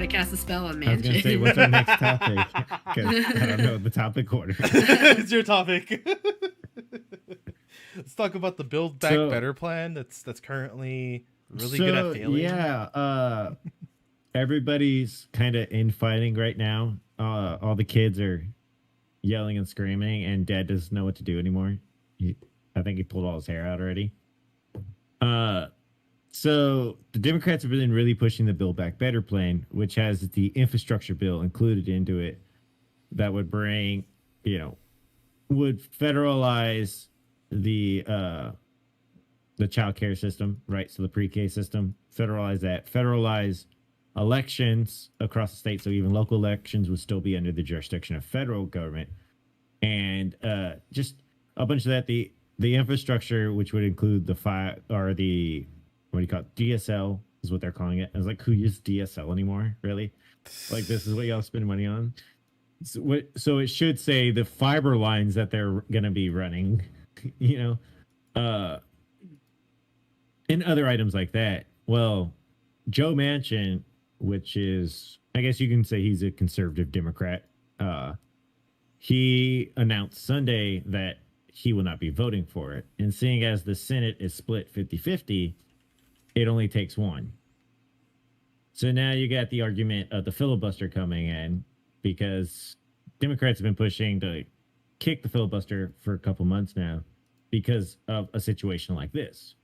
cast a spell on I was going to say, Manchin. what's our next topic? Because I don't know the topic order. It's your topic. Let's talk about the Build Back Better plan that's currently really good at failing. Yeah, everybody's kind of infighting right now. All the kids are yelling and screaming, and Dad doesn't know what to do anymore. I think he pulled all his hair out already. So the Democrats have been really pushing the Build Back Better plan, which has the infrastructure bill included into it that would bring, would federalize the child care system, right? So the pre-K system, federalize that, federalize elections across the state. So even local elections would still be under the jurisdiction of federal government. And just a bunch of that, the infrastructure, which would include the what do you call it? DSL is what they're calling it. I was like, who uses DSL anymore? Really? Like, this is what y'all spend money on? So it should say the fiber lines that they're going to be running, and other items like that. Well, Joe Manchin, which is, I guess you can say he's a conservative Democrat, he announced Sunday that he will not be voting for it. And seeing as the Senate is split 50-50, it only takes one. So now you got the argument of the filibuster coming in, because Democrats have been pushing to kick the filibuster for a couple months now because of a situation like this.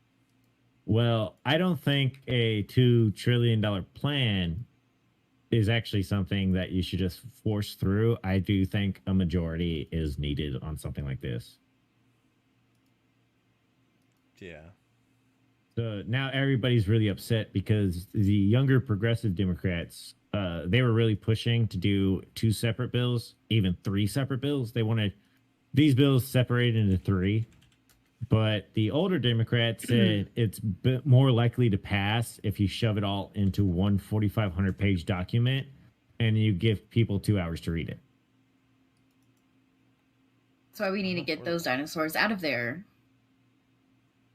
Well, I don't think a $2 trillion plan is actually something that you should just force through. I do think a majority is needed on something like this. Yeah. So now everybody's really upset because the younger progressive Democrats, they were really pushing to do 2 separate bills, even 3 separate bills. They wanted these bills separated into 3. But the older Democrats said it's more likely to pass if you shove it all into one 4,500-page document and you give people 2 hours to read it. That's why we need to get those dinosaurs out of there.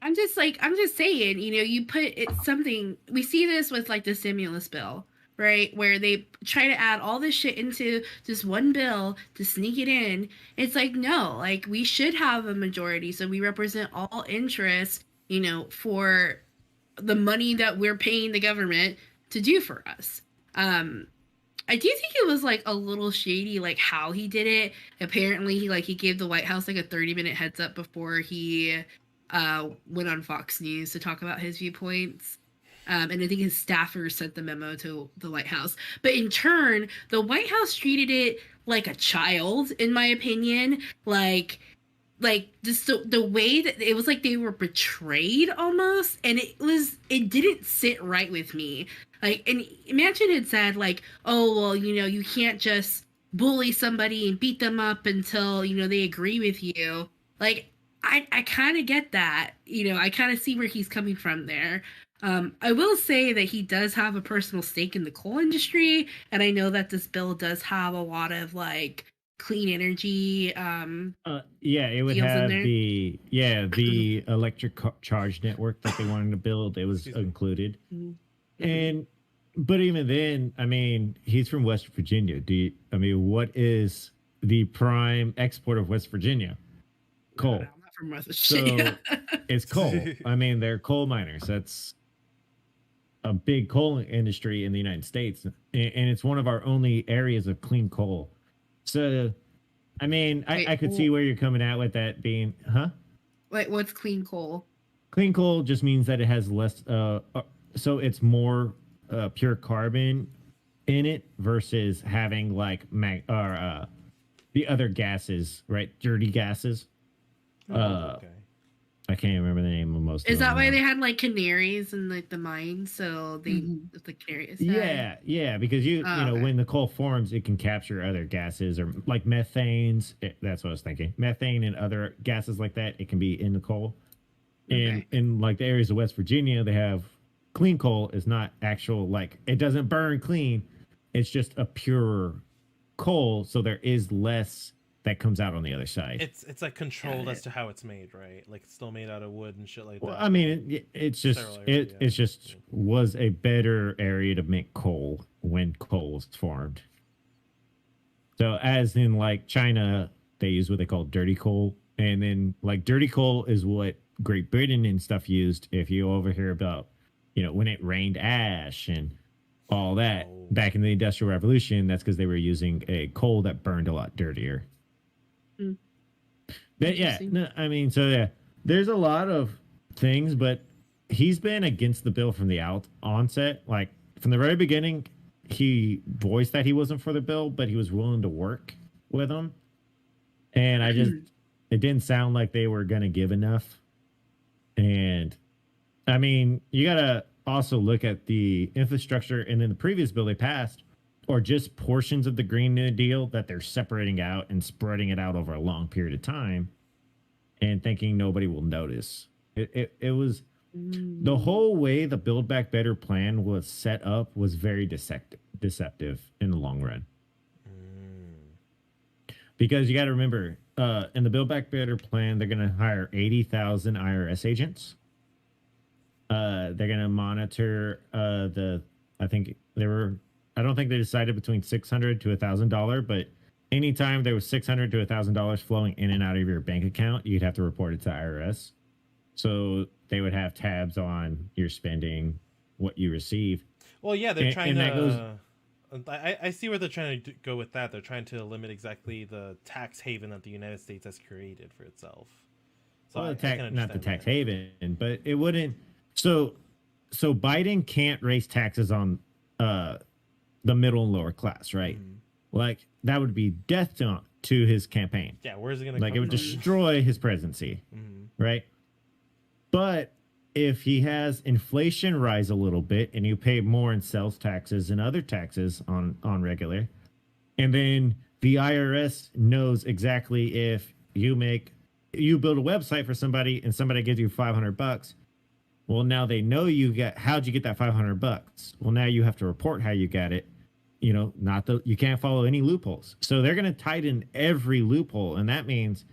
I'm just saying, you put something, we see this with like the stimulus bill, right? Where they try to add all this shit into just one bill to sneak it in. It's like, no, like we should have a majority. So we represent all interests, for the money that we're paying the government to do for us. I do think it was like a little shady, like how he did it. Apparently he gave the White House like a 30-minute heads up before he went on Fox News to talk about his viewpoints. And I think his staffers sent the memo to the White House. But in turn, the White House treated it like a child, in my opinion. Like just the way that it was like they were betrayed almost. And it didn't sit right with me. Like, and Manchin had said like, oh, well, you can't just bully somebody and beat them up until, they agree with you. Like, I kind of get that. I kind of see where he's coming from there. I will say that he does have a personal stake in the coal industry, and I know that this bill does have a lot of like clean energy. It would have the electric charge network that they wanted to build. It was included, but even then, I mean, he's from West Virginia. What is the prime export of West Virginia? Coal. From West Virginia. So it's coal. I mean, they're coal miners. That's a big coal industry in the United States, and it's one of our only areas of clean coal. So, I mean, I could see where you're coming at with that being, Wait, what's clean coal? Clean coal just means that it has less, so it's more pure carbon in it versus having like the other gases, right? Dirty gases. Okay. I can't remember the name of most. Is that why they had like canaries in like the mine? So they the canaries. Yeah, because when the coal forms, it can capture other gases or like methanes. That's what I was thinking. Methane and other gases like that. It can be in the coal. And in like the areas of West Virginia, they have clean coal. Is not actual, like, it doesn't burn clean. It's just a pure coal, so there is less that comes out on the other side. It's like controlled as to how it's made, right? Like it's still made out of wood and shit like Well, that. I mean, it's just it's just was a better area to make coal when coal was formed. So as in like China, they use what they call dirty coal, and then like dirty coal is what Great Britain and stuff used. If you ever hear about, when it rained ash and all that back in the Industrial Revolution, that's because they were using a coal that burned a lot dirtier. But yeah, no, I mean, so yeah, there's a lot of things, but he's been against the bill from the onset. Like from the very beginning, he voiced that he wasn't for the bill, but he was willing to work with them. And it didn't sound like they were going to give enough. And I mean, you got to also look at the infrastructure and then the previous bill they passed, or just portions of the Green New Deal that they're separating out and spreading it out over a long period of time and thinking nobody will notice. It was the whole way the Build Back Better plan was set up was very deceptive in the long run. Because you got to remember, in the Build Back Better plan, they're going to hire 80,000 IRS agents. They're going to monitor I don't think they decided between $600 to $1,000, but anytime there was $600 to $1,000 flowing in and out of your bank account, you'd have to report it to IRS. So they would have tabs on your spending, what you receive. Well, yeah, they're trying to. I see where they're trying to go with that. They're trying to limit exactly the tax haven that the United States has created for itself. So not the tax haven, but it wouldn't. So Biden can't raise taxes on the middle and lower class, right? Like that would be death to his campaign. Yeah, where's it going to like it would destroy his presidency, right? But if he has inflation rise a little bit and you pay more in sales taxes and other taxes on regular, and then the IRS knows exactly if you build a website for somebody and somebody gives you $500, well, now they know how'd you get that $500? Well, now you have to report how you got it. You can't follow any loopholes. So they're going to tighten every loophole. And that means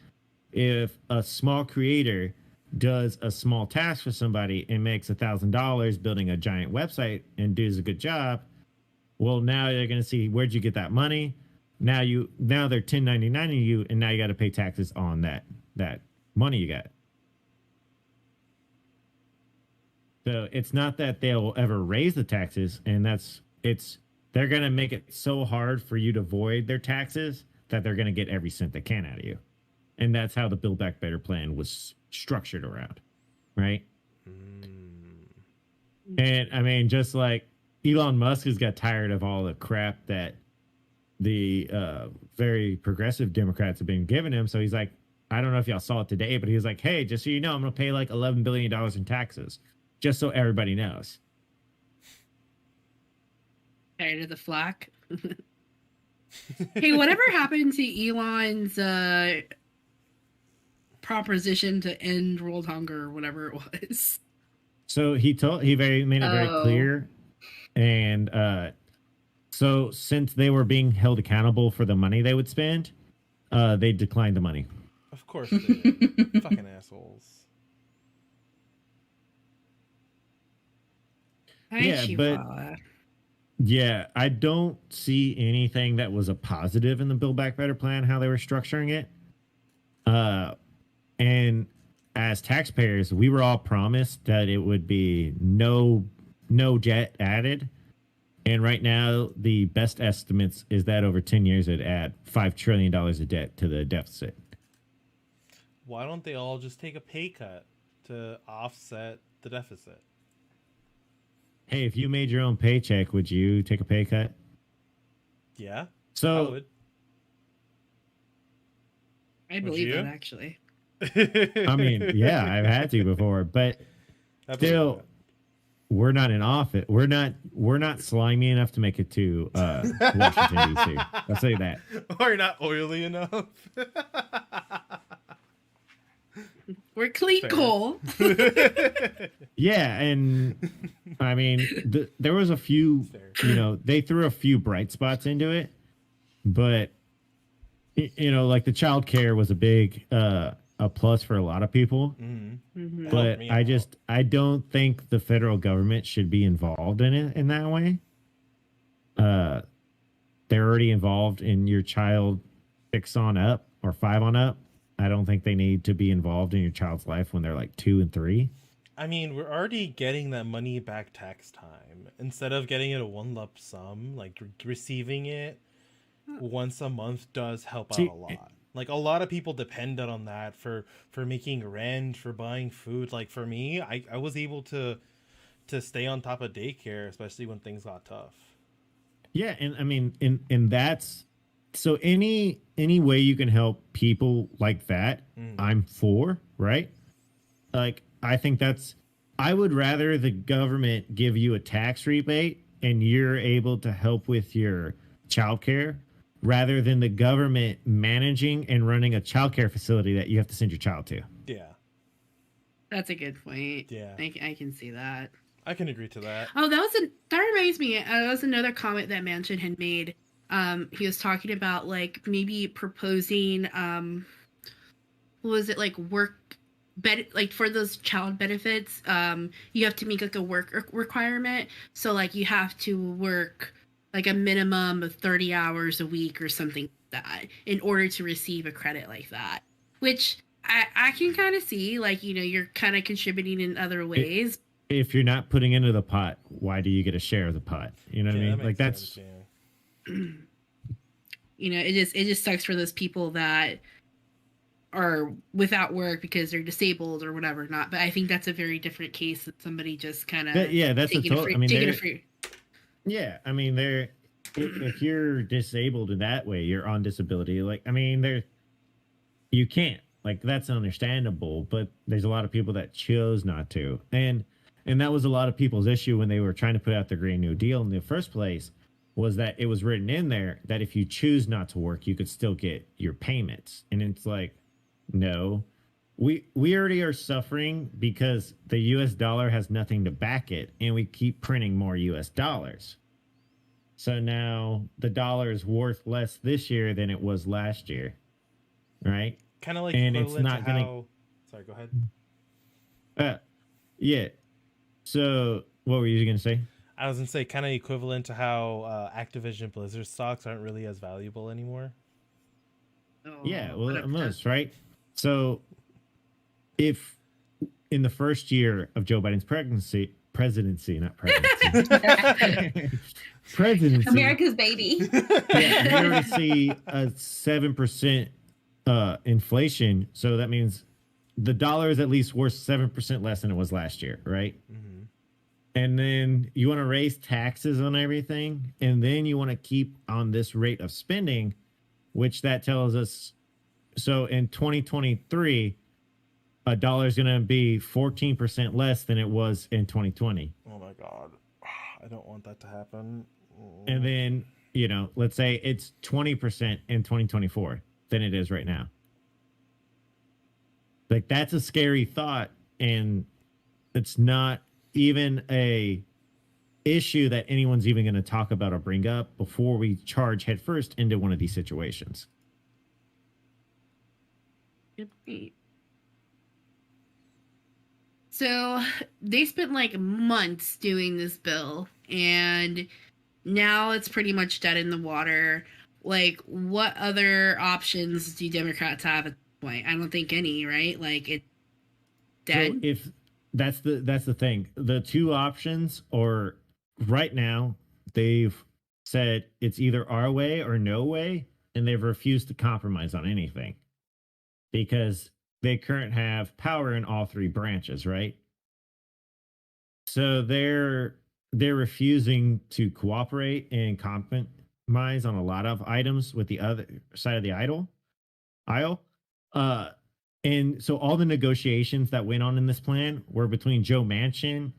if a small creator does a small task for somebody and makes $1,000 building a giant website and does a good job, well, now they're going to see, where'd you get that money? Now they're 1099ing you, and now you got to pay taxes on that money you got. So it's not that they'll ever raise the taxes, and they're going to make it so hard for you to avoid their taxes that they're going to get every cent they can out of you. And that's how the Build Back Better plan was structured around, right? And I mean, just like Elon Musk has got tired of all the crap that the very progressive Democrats have been giving him. So he's like, I don't know if y'all saw it today, but he was like, hey, just so you know, I'm going to pay like $11 billion in taxes, just so everybody knows. Tired of the flack. Hey, whatever happened to Elon's proposition to end world hunger or whatever it was? So he made it very clear. And so since they were being held accountable for the money they would spend, they declined the money. Of course they did. Fucking assholes. Yeah, I don't see anything that was a positive in the Build Back Better plan, how they were structuring it. And as taxpayers, we were all promised that it would be no debt added. And right now, the best estimates is that over 10 years, it'd add $5 trillion of debt to the deficit. Why don't they all just take a pay cut to offset the deficit? Hey, if you made your own paycheck, would you take a pay cut? Yeah. So I would. I believe that, actually. I mean, yeah, I've had to before, but still, we're not in office. We're not slimy enough to make it to Washington, D.C. I'll say that. Or not oily enough. We're clean coal. Yeah, and I mean, there was a few, they threw a few bright spots into it, but you know, like the child care was a big a plus for a lot of people, Mm-hmm. but I don't think the federal government should be involved in it in that way. Uh, they're already involved in your child 6 on up or 5 on up. I don't think they need to be involved in your child's life when they're like 2 and 3. I mean, we're already getting that money back tax time. Instead of getting it a one lump sum, like receiving it once a month does help out See, a lot. Like a lot of people depended on that for making rent, for buying food. Like for me, I was able to stay on top of daycare, especially when things got tough. yeah, and I mean, and that's so any way you can help people like that, I'm for, right? Like I think that's I would rather the government give you a tax rebate and you're able to help with your childcare rather than the government managing and running a childcare facility that you have to send your child to. Yeah. That's a good point. Yeah. I can see that. I can agree to that. Oh, that reminds me. That was another comment that Manchin had made. He was talking about like maybe proposing what was it, like like for those child benefits, you have to make like a work requirement. So like you have to work like a minimum of 30 hours a week or something like that in order to receive a credit like that. Which I can kind of see, like, you know, you're kind of contributing in other ways. If you're not putting into the pot, why do you get a share of the pot? You know what I mean? Like that's sense, yeah. You know, it just sucks for those people that are without work because they're disabled or whatever. Not, but I think that's a very different case than somebody just kind of that's a total. I mean, taking a free. Yeah, I mean, if you're disabled in that way, you're on disability. Like, I mean, you can't. Like, that's understandable, but there's a lot of people that chose not to, and that was a lot of people's issue when they were trying to put out the Green New Deal in the first place. Was that it was written in there that if you choose not to work, you could still get your payments, and it's like, no, we already are suffering because the U.S. dollar has nothing to back it, and we keep printing more U.S. dollars. So now the dollar is worth less this year than it was last year, right? Kind of like, and it's not going to. Sorry, go ahead. Yeah. So what were you going to say? I was going to say kind of equivalent to how Activision Blizzard stocks aren't really as valuable anymore. Oh, Yeah, well, almost, right? So if in the first year of Joe Biden's presidency, America's baby. Yeah, we already see a 7% inflation. So that means the dollar is at least worth 7% less than it was last year, right? Mm-hmm. And then you want to raise taxes on everything, and then you want to keep on this rate of spending, which that tells us. So in 2023, a dollar is going to be 14% less than it was in 2020. Oh my God. I don't want that to happen. And then, you know, let's say it's 20% in 2024 than it is right now. Like, that's a scary thought. And it's not even a issue that anyone's even going to talk about or bring up before we charge headfirst into one of these situations. Good point. So they spent like months doing this bill, and now it's pretty much dead in the water. Like, what other options do Democrats have at this point? I don't think any, right? Like, it's dead. So if that's the thing, the two options are right now they've said it's either our way or no way, and they've refused to compromise on anything because they currently have power in all three branches, right? So they're refusing to cooperate and compromise on a lot of items with the other side of the aisle. And so all the negotiations that went on in this plan were between Joe Manchin,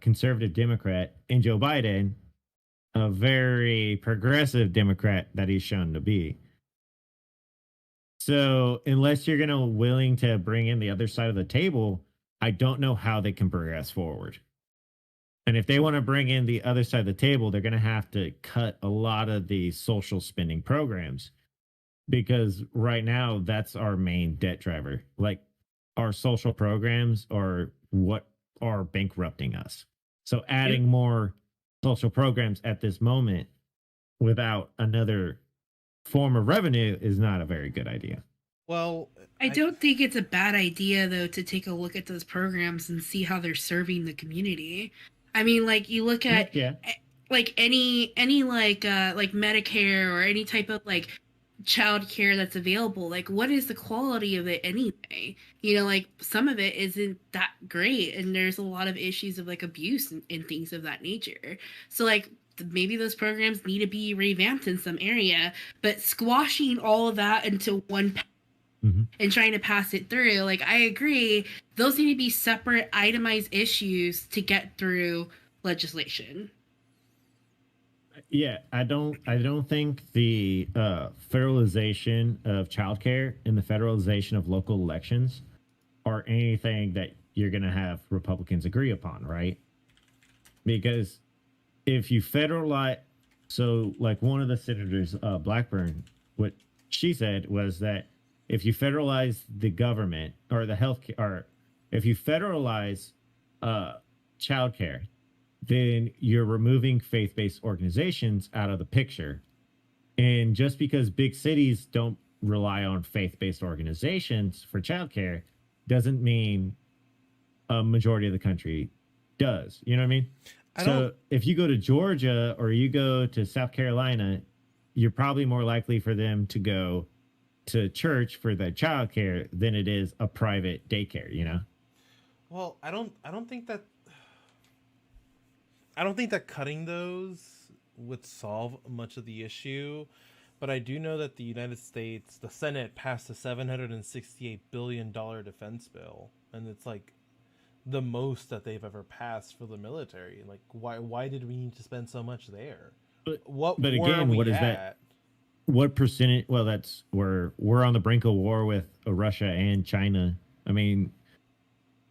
conservative Democrat, and Joe Biden, a very progressive Democrat that he's shown to be. So unless you're willing to bring in the other side of the table, I don't know how they can progress forward. And if they want to bring in the other side of the table, they're going to have to cut a lot of the social spending programs. because right now that's our main debt driver. Like our social programs are what are bankrupting us. So adding more social programs at this moment without another form of revenue is not a very good idea. Well, I don't think it's a bad idea though to take a look at those programs and see how they're serving the community. I mean, like you look at like any like Medicare or any type of like child care that's available, like what is the quality of it anyway? You know, like some of it isn't that great and there's a lot of issues of like abuse and things of that nature. So like maybe those programs need to be revamped in some area, but squashing all of that into one and trying to pass it through, like I agree, those need to be separate itemized issues to get through legislation. Yeah, I don't think the federalization of childcare and the federalization of local elections are anything that you're going to have Republicans agree upon, right? Because if you federalize, so like one of the senators, Blackburn, what she said was that if you federalize the government or the health, or if you federalize childcare, then you're removing faith-based organizations out of the picture. And just because big cities don't rely on faith-based organizations for childcare doesn't mean a majority of the country does. You know what I mean? So if you go to Georgia or you go to South Carolina, you're probably more likely for them to go to church for the childcare than it is a private daycare, you know? Well, I don't think that cutting those would solve much of the issue, but I do know that the United States, the Senate passed a $768 billion defense bill, and it's like the most that they've ever passed for the military. Like, why did we need to spend so much there? But again, what is that? What percentage? Well, that's where we're on the brink of war with Russia and China. I mean,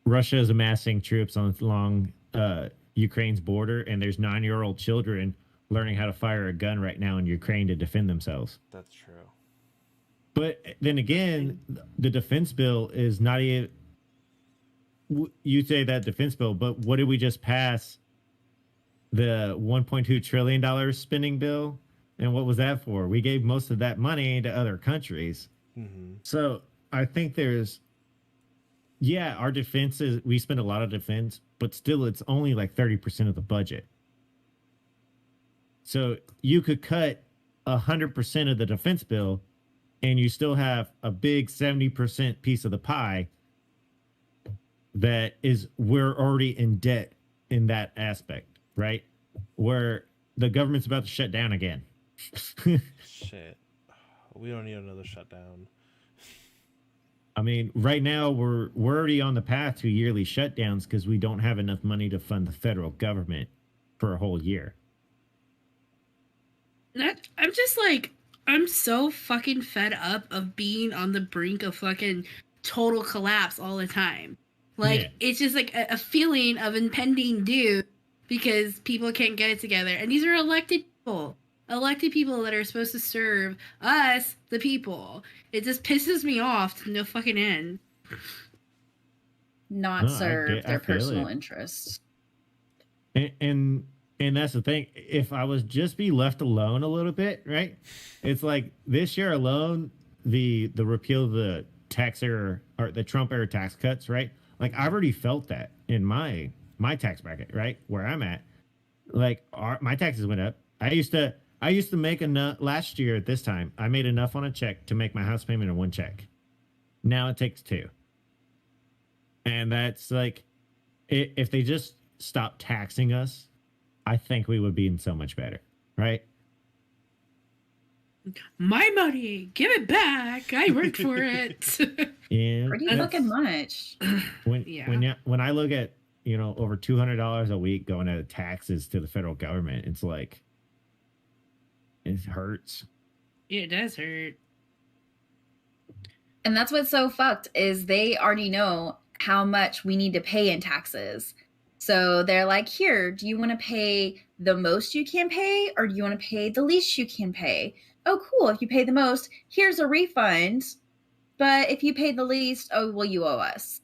Russia is amassing troops along Ukraine's border, and there's 9-year-old children learning how to fire a gun right now in Ukraine to defend themselves. That's true. But then again, the defense bill is not even. You say that defense bill, but what did we just pass? The $1.2 trillion spending bill, and what was that for? We gave most of that money to other countries. Mm-hmm. So I think there's. Yeah, our defense is, we spend a lot of defense, but still it's only like 30% of the budget. So you could cut 100% of the defense bill and you still have a big 70% piece of the pie that is, we're already in debt in that aspect, right? Where the government's about to shut down again. Shit. We don't need another shutdown. I mean, right now we're already on the path to yearly shutdowns because we don't have enough money to fund the federal government for a whole year. I'm just like, I'm so fucking fed up of being on the brink of fucking total collapse all the time. Like, It's just like a feeling of impending doom because people can't get it together. And these are elected people that are supposed to serve us, the people. It just pisses me off to no fucking end. Not serve their personal interests. And that's the thing. If I was just be left alone a little bit, right? It's like this year alone, the repeal of the tax era or the Trump era tax cuts, right? Like I've already felt that in my tax bracket, right? Where I'm at. Like my taxes went up. I used to make enough last year at this time. I made enough on a check to make my house payment in one check. Now it takes two. And that's like, if they just stop taxing us, I think we would be in so much better, right? My money, give it back. I worked for it. Yeah, pretty fucking much. When I look at over $200 a week going out of taxes to the federal government, it's like it hurts. It does hurt. And that's what's so fucked is they already know how much we need to pay in taxes. So they're like, here, do you want to pay the most you can pay or do you want to pay the least you can pay? oh, cool, if you pay the most, here's a refund. But if you pay the least, oh, well, you owe us.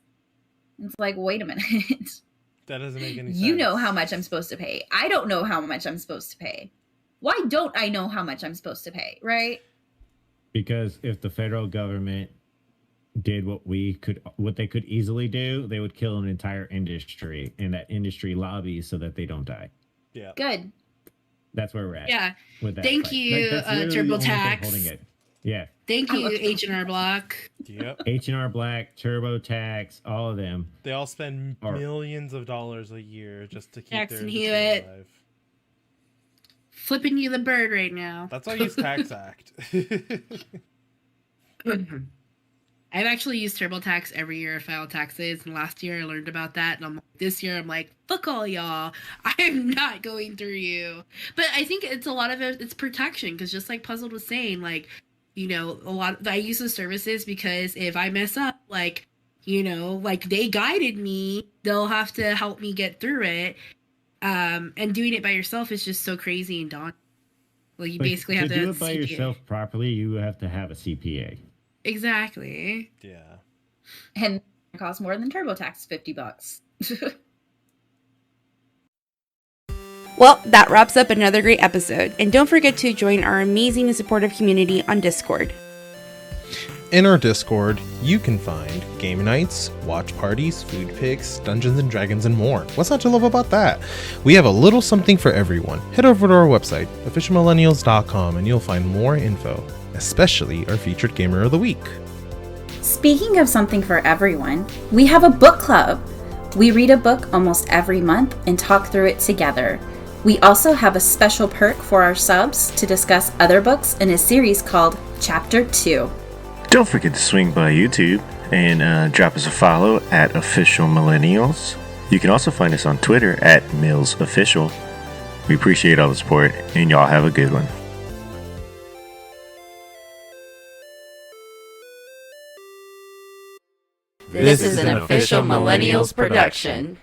It's like, wait a minute. That doesn't make any sense. You know how much I'm supposed to pay. I don't know how much I'm supposed to pay. Why don't I know how much I'm supposed to pay, right? Because if the federal government did what they could easily do, they would kill an entire industry, and that industry lobbies so that they don't die. Yeah. Good. That's where we're at. Yeah. With that Thank fight. you, that's literally the only thing TurboTax. holding it. Yeah. Thank you, H&R Block. Yep. H&R Black, TurboTax, all of them. They all spend Are- millions of dollars a year just to keep Jackson their industry Hewitt. alive. Flipping you the bird right now. That's why I use Tax Act. I've actually used TurboTax every year I file taxes, and last year I learned about that, and this year I'm like, fuck all y'all, I am not going through you. But I think it's a lot of it's protection, because just like Puzzled was saying, like, you know, I use the services because if I mess up, like, you know, like they guided me, they'll have to help me get through it. And doing it by yourself is just so crazy and daunting. Well, you basically have to do it by CPA. yourself properly. You have to have a CPA. Exactly. Yeah. And it costs more than TurboTax, $50. Well, that wraps up another great episode, and don't forget to join our amazing and supportive community on Discord. In our Discord, you can find game nights, watch parties, food picks, Dungeons and Dragons, and more. What's not to love about that? We have a little something for everyone. Head over to our website, officialmillennials.com, and you'll find more info, especially our featured gamer of the week. Speaking of something for everyone, we have a book club. We read a book almost every month and talk through it together. We also have a special perk for our subs to discuss other books in a series called Chapter 2. Don't forget to swing by YouTube and drop us a follow at Official Millennials. You can also find us on Twitter at MillsOfficial. We appreciate all the support, and y'all have a good one. This is an Official Millennials production.